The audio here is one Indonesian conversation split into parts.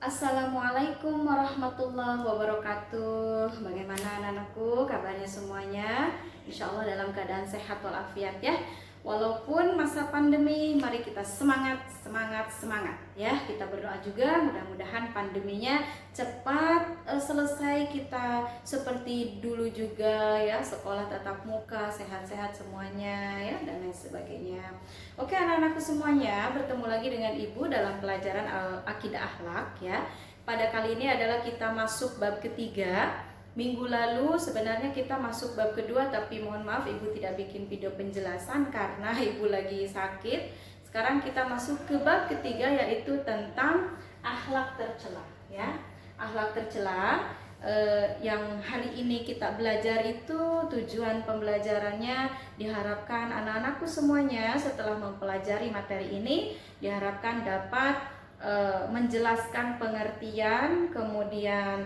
Assalamualaikum warahmatullahi wabarakatuh. Bagaimana anak-anakku, kabarnya semuanya? Insya Allah dalam keadaan sehat walafiat ya. Walaupun masa pandemi, mari kita semangat, semangat, semangat ya. Kita berdoa juga mudah-mudahan pandeminya cepat selesai, kita seperti dulu juga ya, sekolah tatap muka, sehat-sehat semuanya ya, dan lain sebagainya. Oke anak-anakku semuanya, bertemu lagi dengan Ibu dalam pelajaran Akidah Akhlak ya. Pada kali ini adalah kita masuk bab ketiga. Minggu lalu sebenarnya kita masuk bab kedua, tapi mohon maaf Ibu tidak bikin video penjelasan karena Ibu lagi sakit. Sekarang kita masuk ke bab ketiga, yaitu tentang akhlak tercela ya. Akhlak tercela yang hari ini kita belajar itu, tujuan pembelajarannya diharapkan anak-anakku semuanya setelah mempelajari materi ini diharapkan dapat menjelaskan pengertian, kemudian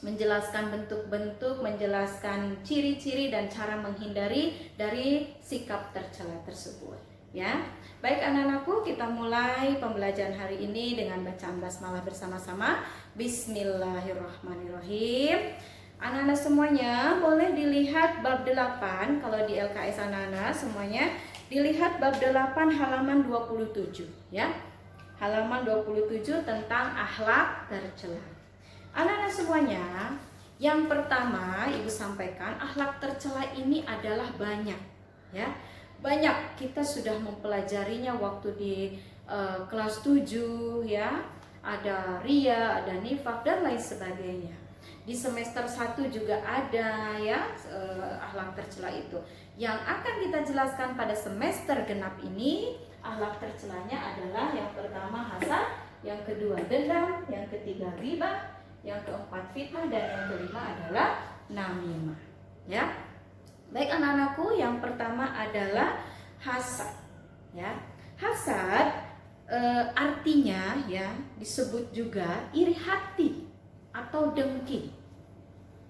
menjelaskan bentuk-bentuk, menjelaskan ciri-ciri dan cara menghindari dari sikap tercela tersebut ya. Baik anak-anakku, kita mulai pembelajaran hari ini dengan bacaan basmalah bersama-sama. Bismillahirrahmanirrahim. Anak-anak semuanya boleh dilihat bab 8 kalau di LKS anak-anak semuanya dilihat bab 8 halaman 27 ya. Halaman 27 tentang akhlak tercela. Anak-anak semuanya, yang pertama Ibu sampaikan, akhlak tercela ini adalah banyak ya. Banyak, kita sudah mempelajarinya waktu di kelas 7 ya. Ada ria, ada nifak dan lain sebagainya. Di semester 1 juga ada ya akhlak tercela itu. Yang akan kita jelaskan pada semester genap ini, akhlak tercelanya adalah yang pertama hasad, yang kedua dendam, yang ketiga ghibah, yang keempat fitnah, dan yang kelima adalah namimah ya. Baik anak-anakku, yang pertama adalah hasad ya. Hasad artinya ya disebut juga iri hati atau dengki.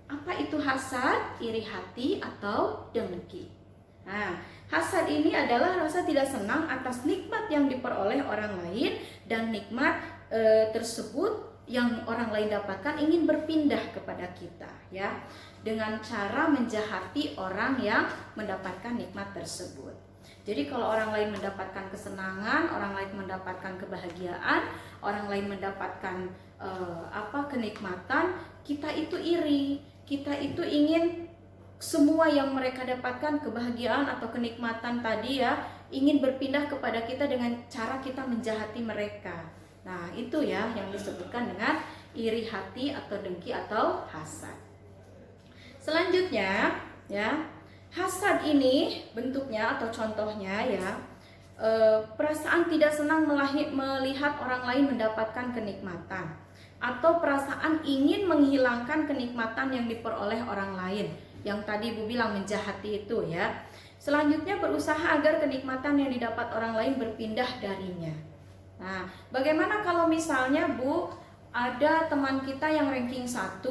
Apa itu hasad, iri hati atau dengki? Nah, hasad ini adalah rasa tidak senang atas nikmat yang diperoleh orang lain, dan nikmat tersebut yang orang lain dapatkan ingin berpindah kepada kita ya, dengan cara menjahati orang yang mendapatkan nikmat tersebut. Jadi kalau orang lain mendapatkan kesenangan, orang lain mendapatkan kebahagiaan, orang lain mendapatkan kenikmatan, kita itu iri, kita itu ingin semua yang mereka dapatkan, kebahagiaan atau kenikmatan tadi ya, ingin berpindah kepada kita dengan cara kita menjahati mereka. Nah itu ya yang disebutkan dengan iri hati atau dengki atau hasad. Selanjutnya ya, hasad ini bentuknya atau contohnya ya, perasaan tidak senang melihat orang lain mendapatkan kenikmatan, atau perasaan ingin menghilangkan kenikmatan yang diperoleh orang lain, yang tadi Ibu bilang menjahati itu ya. Selanjutnya berusaha agar kenikmatan yang didapat orang lain berpindah darinya. Nah, bagaimana kalau misalnya Bu, ada teman kita yang ranking 1,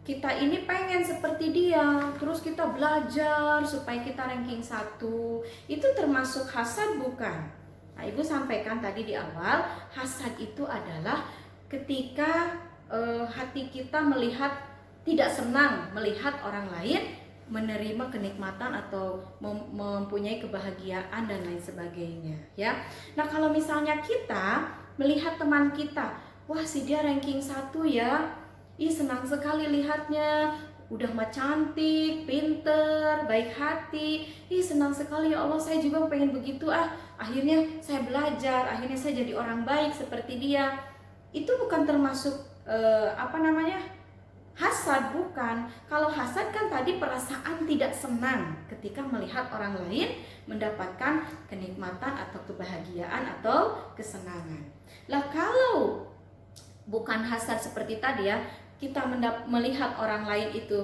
kita ini pengen seperti dia, terus kita belajar supaya kita ranking 1, itu termasuk hasad bukan? Nah, Ibu sampaikan tadi di awal, hasad itu adalah ketika hati kita melihat tidak senang melihat orang lain menerima kenikmatan atau mempunyai kebahagiaan dan lain sebagainya ya. Nah kalau misalnya kita melihat teman kita, wah si dia ranking 1 ya, ih senang sekali lihatnya, udah mah cantik, pinter, baik hati, ih senang sekali ya Allah, saya juga pengen begitu akhirnya saya belajar, akhirnya saya jadi orang baik seperti dia. Itu bukan termasuk hasad, bukan. Kalau hasad kan tadi perasaan tidak senang ketika melihat orang lain mendapatkan kenikmatan atau kebahagiaan atau kesenangan. Lah kalau bukan hasad seperti tadi ya, kita melihat orang lain itu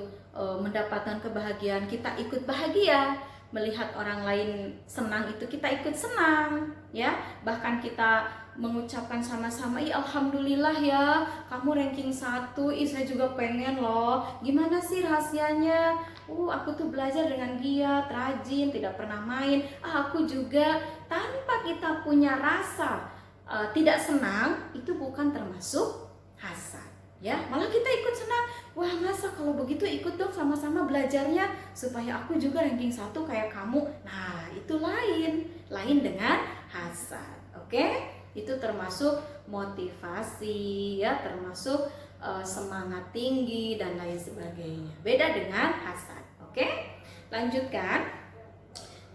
mendapatkan kebahagiaan, kita ikut bahagia. Melihat orang lain senang itu kita ikut senang ya. Bahkan kita mengucapkan sama-sama, ih alhamdulillah ya kamu ranking 1, ih saya juga pengen loh, gimana sih rahasianya, aku tuh belajar dengan giat, rajin, tidak pernah main, aku juga, tanpa kita punya rasa tidak senang, itu bukan termasuk hasad ya. Malah kita ikut senang, wah masa kalau begitu ikut dong sama-sama belajarnya supaya aku juga ranking 1 kayak kamu. Nah itu lain dengan hasad. Oke, itu termasuk motivasi ya, termasuk semangat tinggi dan lain sebagainya. Beda dengan hasad. Oke, lanjutkan.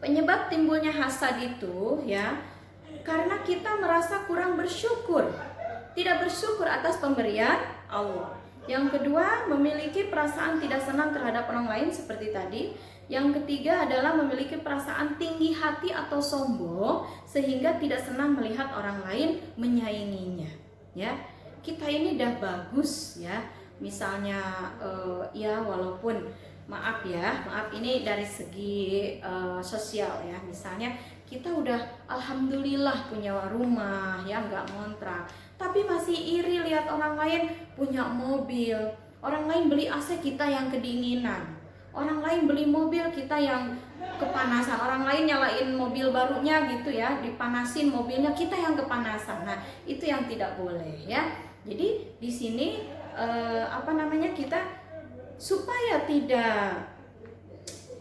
Penyebab timbulnya hasad itu ya karena kita merasa kurang bersyukur, tidak bersyukur atas pemberian Allah. Yang kedua, memiliki perasaan tidak senang terhadap orang lain seperti tadi. Yang ketiga adalah memiliki perasaan tinggi hati atau sombong sehingga tidak senang melihat orang lain menyainginya. Ya, kita ini udah bagus ya. Misalnya ya walaupun maaf ini dari segi sosial ya. Misalnya kita udah alhamdulillah punya rumah ya, nggak ngontrak, tapi masih iri lihat orang lain punya mobil, orang lain beli AC kita yang kedinginan, orang lain beli mobil kita yang kepanasan, orang lain nyalain mobil barunya gitu ya, dipanasin mobilnya, kita yang kepanasan. Nah itu yang tidak boleh ya. Jadi di sini kita supaya tidak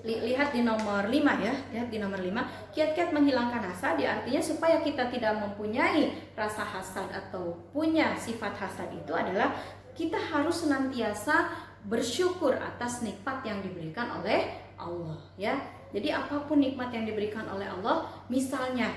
lihat di nomor 5 ya, lihat di nomor 5, kiat-kiat menghilangkan hasad, artinya supaya kita tidak mempunyai rasa hasad atau punya sifat hasad itu adalah kita harus senantiasa bersyukur atas nikmat yang diberikan oleh Allah ya. Jadi apapun nikmat yang diberikan oleh Allah, misalnya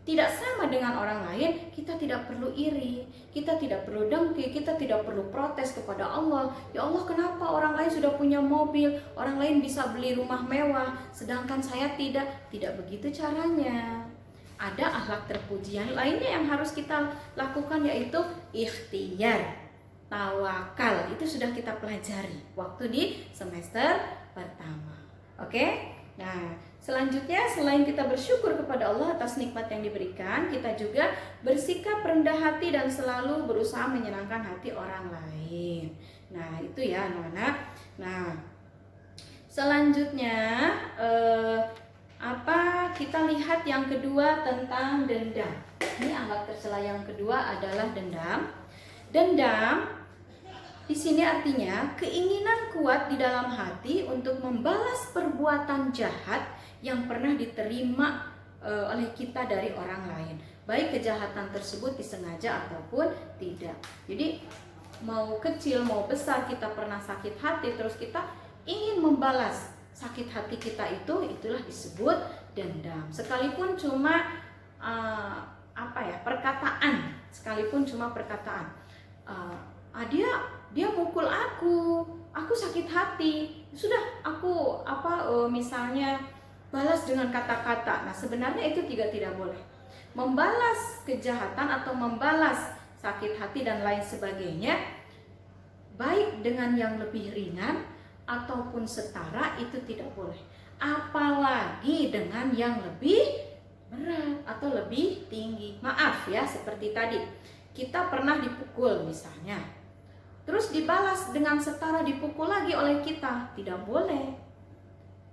tidak sama dengan orang lain, kita tidak perlu iri, kita tidak perlu dengki, kita tidak perlu protes kepada Allah. Ya Allah, kenapa orang lain sudah punya mobil, orang lain bisa beli rumah mewah, sedangkan saya tidak? Tidak begitu caranya. Ada akhlak terpuji yang lainnya yang harus kita lakukan, yaitu ikhtiar, tawakal. Itu sudah kita pelajari waktu di semester pertama. Oke? Nah, selanjutnya selain kita bersyukur kepada Allah atas nikmat yang diberikan, kita juga bersikap rendah hati dan selalu berusaha menyenangkan hati orang lain. Nah, itu ya anak-anak. Nah, selanjutnya kita lihat yang kedua tentang dendam. Ini akhlak tercela yang kedua adalah dendam. Dendam di sini artinya keinginan kuat di dalam hati untuk membalas perbuatan jahat yang pernah diterima oleh kita dari orang lain, baik kejahatan tersebut disengaja ataupun tidak. Jadi mau kecil mau besar kita pernah sakit hati, terus kita ingin membalas sakit hati kita itulah disebut dendam. Sekalipun cuma perkataan, sekalipun cuma perkataan. Dia mukul aku sakit hati, sudah aku misalnya balas dengan kata-kata. Nah sebenarnya itu tidak boleh. Membalas kejahatan atau membalas sakit hati dan lain sebagainya, baik dengan yang lebih ringan ataupun setara, itu tidak boleh. Apalagi dengan yang lebih berat atau lebih tinggi. Maaf ya, seperti tadi kita pernah dipukul misalnya, terus dibalas dengan setara dipukul lagi oleh kita, tidak boleh.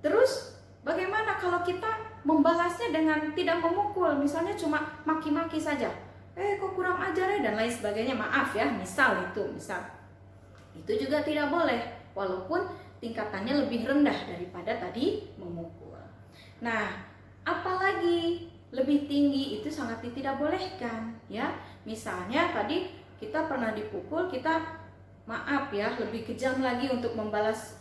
Terus bagaimana kalau kita membalasnya dengan tidak memukul, misalnya cuma maki-maki saja, kok kurang ajar ya dan lain sebagainya, maaf ya, misal itu juga tidak boleh, walaupun tingkatannya lebih rendah daripada tadi memukul. Nah, apalagi lebih tinggi itu sangat tidak bolehkan ya. Misalnya tadi kita pernah dipukul, kita maaf ya, lebih kejam lagi untuk membalas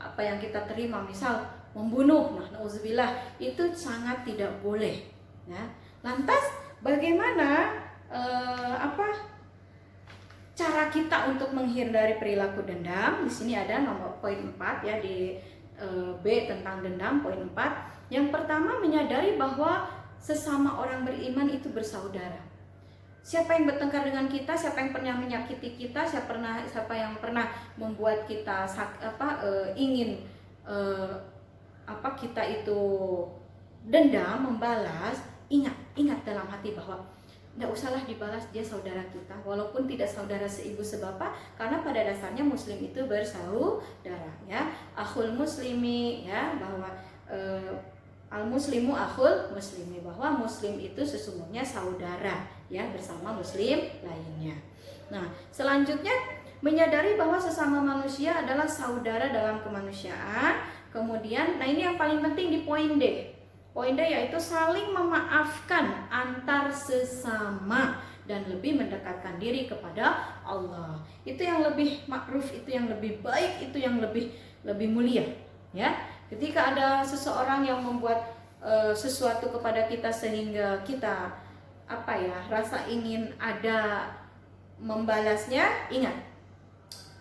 apa yang kita terima, misal membunuh. Nah, nauzubillah, itu sangat tidak boleh. Ya. Lantas bagaimana cara kita untuk menghindari perilaku dendam? Di sini ada nomor poin 4 ya, di B tentang dendam, poin 4. Yang pertama, menyadari bahwa sesama orang beriman itu bersaudara. Siapa yang bertengkar dengan kita, siapa yang pernah menyakiti kita, siapa yang pernah membuat kita ingin kita itu dendam, membalas, ingat dalam hati bahwa tidak usahlah dibalas, dia saudara kita, walaupun tidak saudara seibu sebapa, karena pada dasarnya muslim itu bersaudara ya. Akhul muslimi ya, bahwa Al muslimu akhul muslimi, bahwa muslim itu sesungguhnya saudara ya bersama muslim lainnya. Nah, selanjutnya menyadari bahwa sesama manusia adalah saudara dalam kemanusiaan. Kemudian, nah ini yang paling penting di poin D. Poin D yaitu saling memaafkan antar sesama dan lebih mendekatkan diri kepada Allah. Itu yang lebih ma'ruf, itu yang lebih baik, itu yang lebih mulia ya. Ketika ada seseorang yang membuat sesuatu kepada kita sehingga kita rasa ingin ada membalasnya, ingat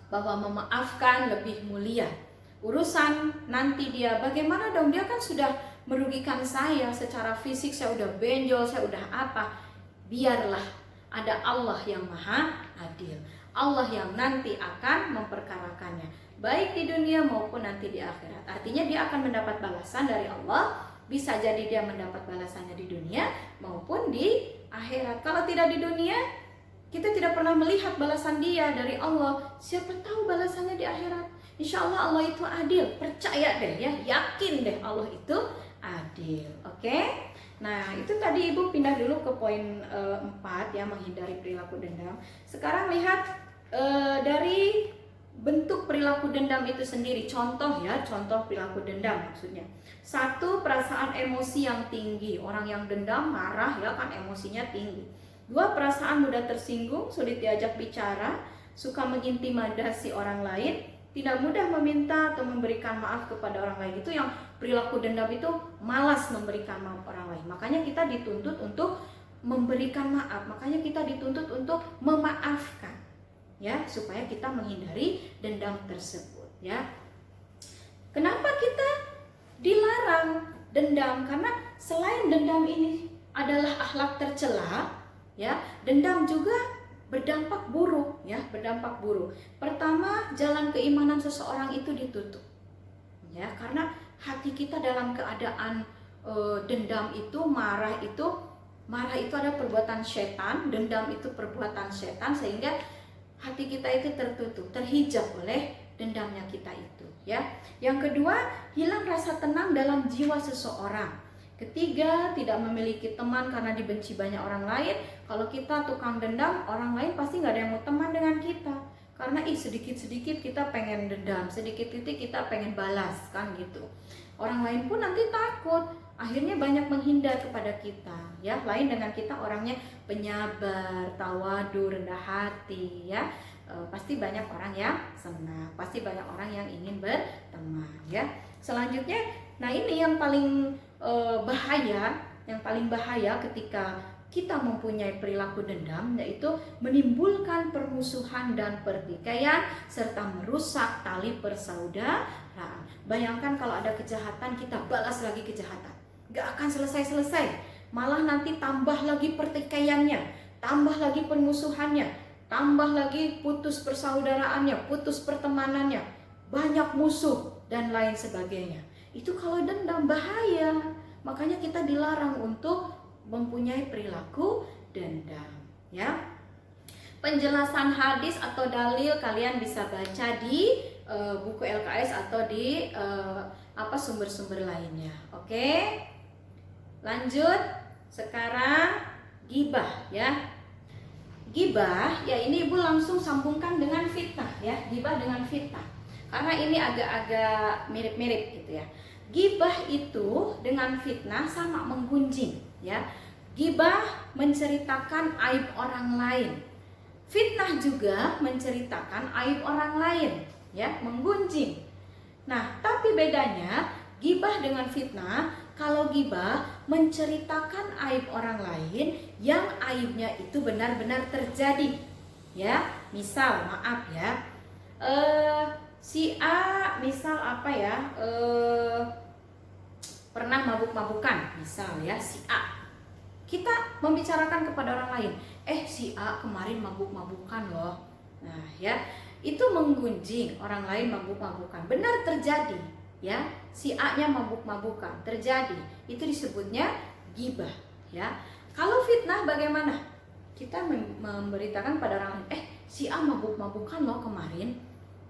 bahwa memaafkan lebih mulia. Urusan nanti dia bagaimana dong, dia kan sudah merugikan saya secara fisik, saya udah benjol, saya udah apa. Biarlah ada Allah yang maha adil, Allah yang nanti akan memperkarakannya, baik di dunia maupun nanti di akhirat. Artinya dia akan mendapat balasan dari Allah. Bisa jadi dia mendapat balasannya di dunia maupun di akhirat. Kalau tidak di dunia, kita tidak pernah melihat balasan dia dari Allah. Siapa tahu balasannya di akhirat. Insya Allah Allah itu adil. Percaya deh ya, yakin deh Allah itu adil. Oke? Nah, itu tadi Ibu pindah dulu ke poin 4 ya, menghindari perilaku dendam. Sekarang lihat dari bentuk perilaku dendam itu sendiri. Contoh ya, contoh perilaku dendam maksudnya. 1, perasaan emosi yang tinggi. Orang yang dendam marah ya kan, emosinya tinggi. 2, perasaan mudah tersinggung, sulit diajak bicara, suka mengintimidasi orang lain, tidak mudah meminta atau memberikan maaf kepada orang lain. Itu yang perilaku dendam itu, malas memberikan maaf orang lain. Makanya kita dituntut untuk memberikan maaf, makanya kita dituntut untuk memaafkan ya, supaya kita menghindari dendam tersebut ya. Kenapa kita dilarang dendam? Karena selain dendam ini adalah akhlak tercela ya, dendam juga berdampak buruk ya, berdampak buruk. Pertama, jalan keimanan seseorang itu ditutup ya, karena hati kita dalam keadaan dendam itu, marah itu ada perbuatan setan, dendam itu perbuatan setan, sehingga hati kita itu tertutup, terhijab oleh dendamnya kita itu ya. Yang kedua, hilang rasa tenang dalam jiwa seseorang. Ketiga, tidak memiliki teman karena dibenci banyak orang lain. Kalau kita tukang dendam, orang lain pasti nggak ada yang mau teman dengan kita. Karena sedikit-sedikit kita pengen dendam, sedikit-sedikit kita pengen balas kan gitu. Orang lain pun nanti takut, akhirnya banyak menghindar kepada kita ya. Lain dengan kita orangnya penyabar, tawadu, rendah hati ya. Pasti banyak orang yang senang, pasti banyak orang yang ingin berteman ya. Selanjutnya, nah ini yang paling bahaya, yang paling bahaya ketika kita mempunyai perilaku dendam, yaitu menimbulkan permusuhan dan pertikaian serta merusak tali persaudaraan. Bayangkan kalau ada kejahatan, kita balas lagi kejahatan, gak akan selesai-selesai, malah nanti tambah lagi pertikaiannya, tambah lagi permusuhannya, tambah lagi putus persaudaraannya, putus pertemanannya, banyak musuh dan lain sebagainya. Itu kalau dendam bahaya. Makanya kita dilarang untuk mempunyai perilaku dendam ya. Penjelasan hadis atau dalil kalian bisa baca di buku LKS atau di sumber-sumber lainnya. Oke, lanjut. Sekarang gibah ya. Gibah ya, ini Ibu langsung sambungkan dengan fitnah ya. Gibah dengan fitnah, karena ini agak-agak mirip-mirip gitu ya. Gibah itu dengan fitnah sama menggunjing ya. Gibah menceritakan aib orang lain, fitnah juga menceritakan aib orang lain ya, menggunjing. Nah, tapi bedanya gibah dengan fitnah, kalau gibah menceritakan aib orang lain yang aibnya itu benar-benar terjadi ya. Misal, maaf ya, si A misal pernah mabuk-mabukan, misal ya, si A. Kita membicarakan kepada orang lain, si A kemarin mabuk-mabukan loh. Nah ya, itu menggunjing orang lain mabuk-mabukan. Benar terjadi ya, si A-nya mabuk-mabukan, terjadi. Itu disebutnya gibah ya. Kalau fitnah bagaimana? Kita memberitakan pada orang lain, si A mabuk-mabukan loh kemarin.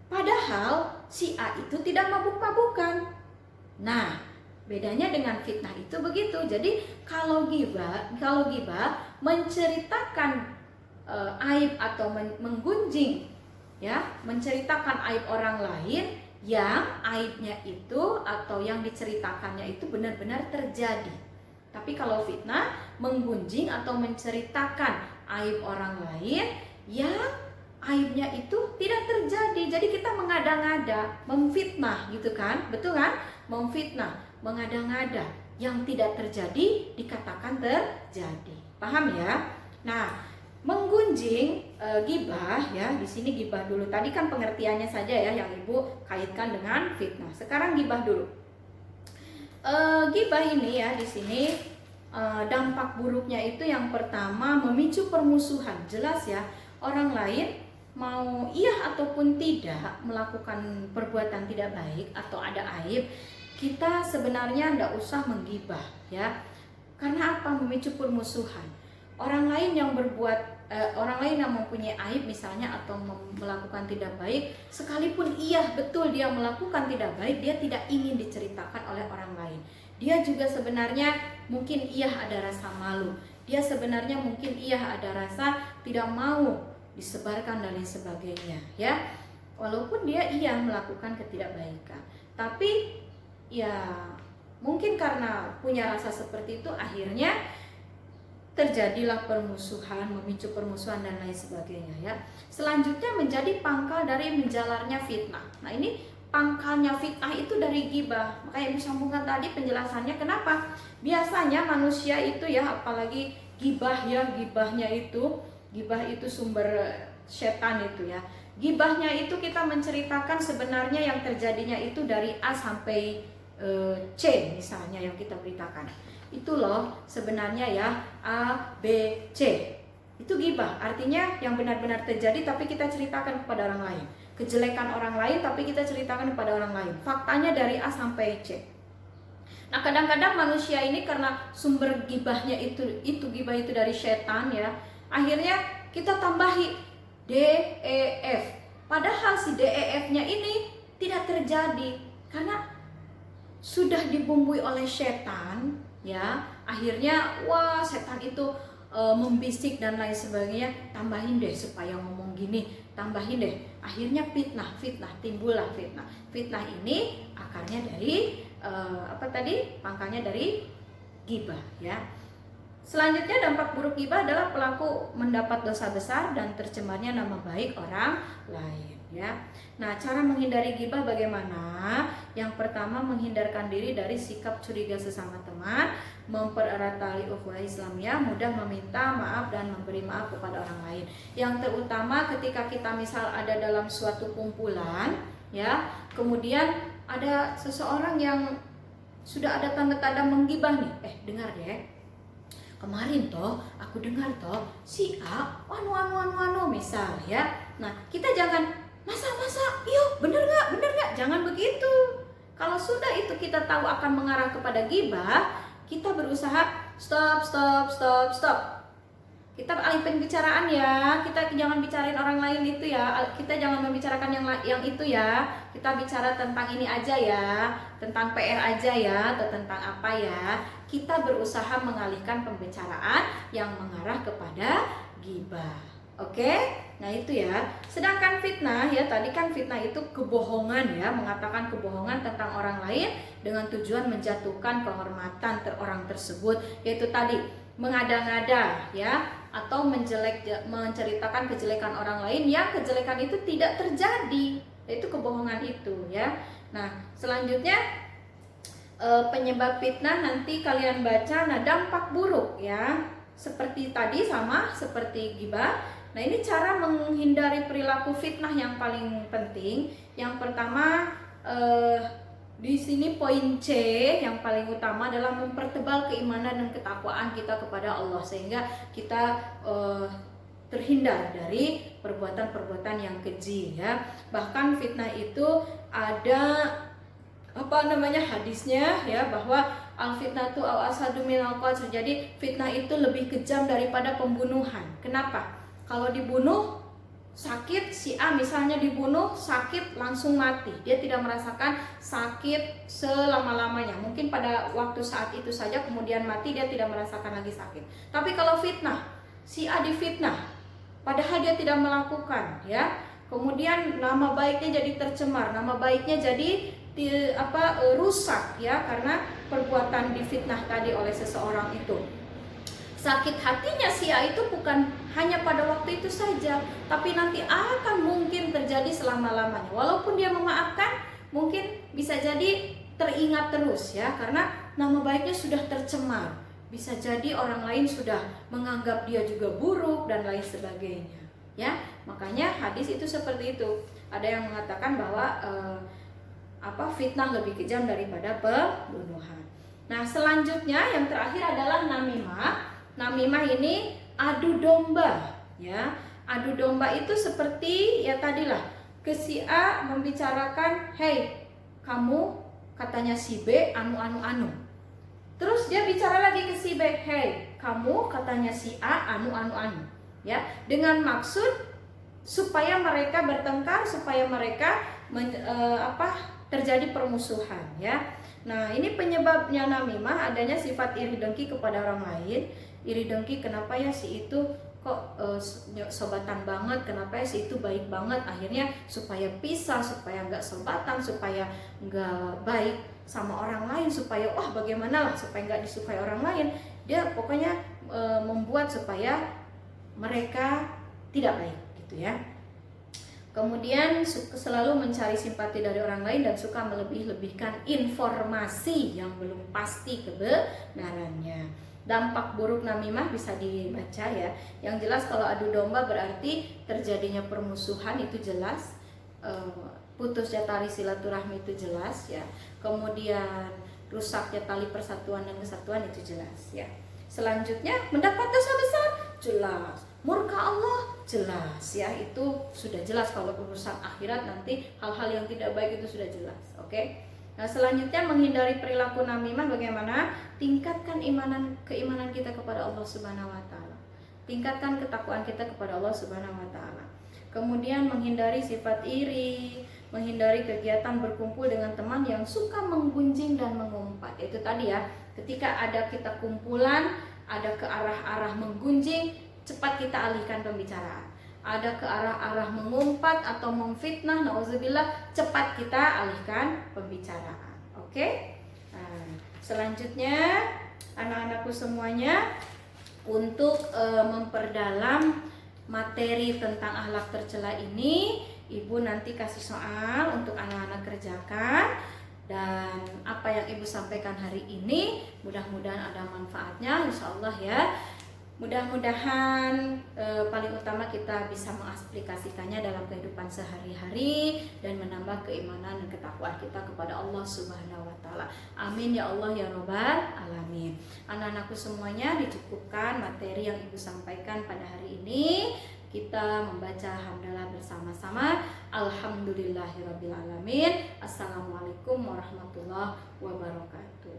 Padahal si A itu tidak mabuk-mabukan. Nah, Bedanya dengan fitnah itu begitu. Jadi kalau gibah menceritakan aib atau menggunjing, ya, menceritakan aib orang lain yang aibnya itu atau yang diceritakannya itu benar-benar terjadi. Tapi kalau fitnah menggunjing atau menceritakan aib orang lain yang aibnya itu tidak terjadi. Jadi kita mengada-ngada, memfitnah gitu kan? Betul kan? Memfitnah, mengada-ngada yang tidak terjadi dikatakan terjadi. Paham ya? Nah, menggunjing gibah ya, di sini gibah dulu. Tadi kan pengertiannya saja ya yang Ibu kaitkan dengan fitnah. Sekarang gibah dulu. Gibah ini ya di sini dampak buruknya itu yang pertama memicu permusuhan. Jelas ya, orang lain mau iya ataupun tidak melakukan perbuatan tidak baik atau ada aib, kita sebenarnya tidak usah menggibah ya. Karena apa? Memicu permusuhan. Orang lain yang orang lain yang mempunyai aib misalnya atau melakukan tidak baik, sekalipun iya betul dia melakukan tidak baik, dia tidak ingin diceritakan oleh orang lain. Dia juga sebenarnya mungkin iya ada rasa malu, dia sebenarnya mungkin iya ada rasa tidak mau disebarkan dan lain sebagainya ya. Walaupun dia iya melakukan ketidakbaikan, tapi ya mungkin karena punya rasa seperti itu akhirnya terjadilah permusuhan, memicu permusuhan dan lain sebagainya ya. Selanjutnya menjadi pangkal dari menjalarnya fitnah. Nah, ini pangkalnya fitnah itu dari gibah. Makanya Ibu sambungkan tadi penjelasannya kenapa? Biasanya manusia itu ya, apalagi gibah ya, gibah itu sumber setan itu ya. Gibahnya itu kita menceritakan sebenarnya yang terjadinya itu dari A sampai C misalnya yang kita beritakan. Itu loh sebenarnya ya, A, B, C. Itu gibah, artinya yang benar-benar terjadi tapi kita ceritakan kepada orang lain. Kejelekan orang lain tapi kita ceritakan kepada orang lain. Faktanya dari A sampai C. Nah, kadang-kadang manusia ini karena sumber gibahnya itu gibah itu dari setan ya. Akhirnya kita tambahi D, E, F. Padahal si D, E, F-nya ini tidak terjadi karena sudah dibumbui oleh setan. Ya, akhirnya wah setan itu membisik dan lain sebagainya, tambahin deh supaya ngomong gini, tambahin deh. Akhirnya fitnah, timbullah fitnah. Fitnah ini akarnya dari pangkalnya dari gibah ya. Selanjutnya dampak buruk gibah adalah pelaku mendapat dosa besar dan tercemarnya nama baik orang lain ya. Nah, cara menghindari gibah bagaimana? Yang pertama, menghindarkan diri dari sikap curiga sesama teman, mempererat tali ukhuwah Islamiyah, mudah meminta maaf dan memberi maaf kepada orang lain. Yang terutama ketika kita misal ada dalam suatu kumpulan ya, kemudian ada seseorang yang sudah ada tanda-tanda menggibah nih. Dengar deh. Kemarin toh aku dengar toh si A anu misal ya. Nah, kita jangan masa iya bener nggak jangan begitu. Kalau sudah itu kita tahu akan mengarah kepada gibah, kita berusaha stop. Kita alihkan pembicaraan ya. Kita jangan bicarain orang lain itu ya. Kita jangan membicarakan yang itu ya. Kita bicara tentang ini aja ya, tentang PR aja ya, atau tentang apa ya. Kita berusaha mengalihkan pembicaraan yang mengarah kepada gibah. Oke? Nah, itu ya. Sedangkan fitnah ya, tadi kan fitnah itu kebohongan ya, mengatakan kebohongan tentang orang lain dengan tujuan menjatuhkan kehormatan orang tersebut, yaitu tadi mengada-ngada ya, atau menceritakan kejelekan orang lain yang kejelekan itu tidak terjadi, yaitu kebohongan itu ya. Nah, selanjutnya penyebab fitnah nanti kalian baca. Nah, dampak buruk ya, seperti tadi sama seperti gibah. Nah, ini cara menghindari perilaku fitnah yang paling penting. Yang pertama di sini poin C yang paling utama adalah mempertebal keimanan dan ketakwaan kita kepada Allah sehingga kita terhindar dari perbuatan-perbuatan yang keji ya. Bahkan fitnah itu ada hadisnya ya, bahwa al fitnatu au asadu minal qatl. Jadi fitnah itu lebih kejam daripada pembunuhan. Kenapa? Kalau dibunuh sakit, si A misalnya dibunuh, sakit langsung mati. Dia tidak merasakan sakit selama-lamanya. Mungkin pada waktu saat itu saja kemudian mati, dia tidak merasakan lagi sakit. Tapi kalau fitnah, si A difitnah, padahal dia tidak melakukan, ya. Kemudian nama baiknya jadi tercemar, nama baiknya jadi rusak, ya, karena perbuatan difitnah tadi oleh seseorang itu. Sakit hatinya si A itu bukan hanya pada waktu itu saja, tapi nanti akan mungkin terjadi selama-lamanya. Walaupun dia memaafkan, mungkin bisa jadi teringat terus, ya, karena nama baiknya sudah tercemar. Bisa jadi orang lain sudah menganggap dia juga buruk dan lain sebagainya, ya. Makanya hadis itu seperti itu. Ada yang mengatakan bahwa fitnah lebih kejam daripada pembunuhan. Nah, selanjutnya yang terakhir adalah namimah. Namimah ini adu domba, ya. Adu domba itu seperti ya tadilah, ke si A membicarakan, "Hei, kamu," katanya si B, "anu. Terus dia bicara lagi ke si B, "Hei, kamu," katanya si A, "anu." Ya, dengan maksud supaya mereka bertengkar, supaya mereka terjadi permusuhan, ya. Nah, ini penyebabnya namimah, adanya sifat iri dengki kepada orang lain. Iri dengki, kenapa ya si itu kok sobatan banget, kenapa ya si itu baik banget, akhirnya supaya pisah, supaya nggak sobatan, supaya nggak baik sama orang lain, supaya bagaimana lah supaya nggak disukai orang lain, dia pokoknya membuat supaya mereka tidak baik, gitu, ya. Kemudian selalu mencari simpati dari orang lain dan suka melebih-lebihkan informasi yang belum pasti kebenarannya. Dampak buruk namimah bisa dibaca, ya. Yang jelas kalau adu domba berarti terjadinya permusuhan, itu jelas. Putusnya tali silaturahmi itu jelas, ya. Kemudian rusaknya tali persatuan dan kesatuan itu jelas, ya. Selanjutnya mendapat dosa besar, jelas. Murka Allah, jelas, ya. Itu sudah jelas. Kalau urusan akhirat nanti hal-hal yang tidak baik itu sudah jelas, oke? Nah, selanjutnya menghindari perilaku namimah bagaimana? Tingkatkan keimanan kita kepada Allah Subhanahu wa taala. Tingkatkan ketakwaan kita kepada Allah Subhanahu wa taala. Kemudian menghindari sifat iri, menghindari kegiatan berkumpul dengan teman yang suka menggunjing dan mengumpat. Itu tadi, ya. Ketika ada kita kumpulan, ada ke arah-arah menggunjing, cepat kita alihkan pembicaraan. Ada ke arah-arah mengumpat atau memfitnah, nauzubillah, cepat kita alihkan pembicaraan. Oke? Nah, selanjutnya anak-anakku semuanya, untuk memperdalam materi tentang akhlak tercela ini, Ibu nanti kasih soal untuk anak-anak kerjakan. Dan apa yang Ibu sampaikan hari ini mudah-mudahan ada manfaatnya, insya Allah, ya. Mudah-mudahan paling utama kita bisa mengaplikasikannya dalam kehidupan sehari-hari dan menambah keimanan dan ketakwaan kita kepada Allah Subhanahu wa taala. Amin ya Allah ya Rabbal alamin. Anak-anakku semuanya, dicukupkan materi yang Ibu sampaikan pada hari ini. Kita membaca hamdalah bersama-sama. Alhamdulillahirabbil alamin. Assalamualaikum warahmatullahi wabarakatuh.